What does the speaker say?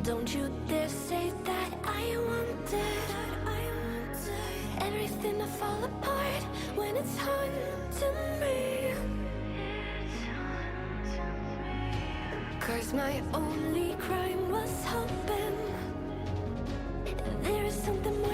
Don't you dare say that I wanted everything to fall apart when it's haunting me. 'Cause my only crime was hoping there is something more